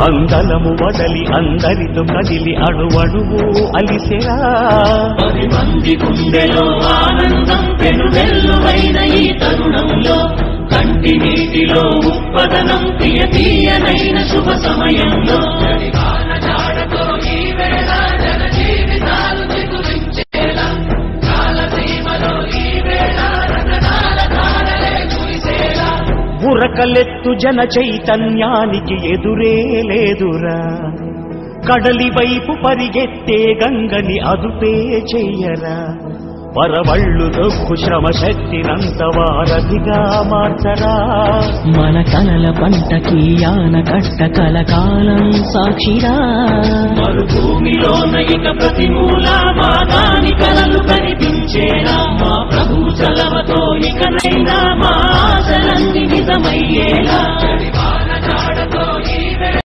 అందలము వడలి అందరితో కదిలి అణువణువు అలిసెరా 10 మంది గుండెలో ఆనందం పెనువెల్లువైన ఈ తరుణంలో కంటి నీటిలో ఉత్పదనం తీయనైన శుభ సమయంలో జాడతో ఈ వేళ జన జీవితాలు చిగురించేలా కాలసీమలో ఈ వేళ రతనాల ధారలే కురిసేలా ఉరకలెత్తు జన చైతన్యానికి ఎదురే లేదురా కడలి వైపు పరిగెత్తే గంగని అదుపే చెయ్యరా వరవళ్ళు దొక్కు శ్రమ శక్తినంత వారధిగా మార్చరా మన కలల పంటకి ఆనకట్ట కలకాలం సాక్షిరా మరుభూమిలోన ఇక ప్రతి మూల మా దాని కలలు కనిపించేలా మా ప్రభు చలవతో ఇకనైనా మా ఆశలన్నీ నిజమయ్యేలా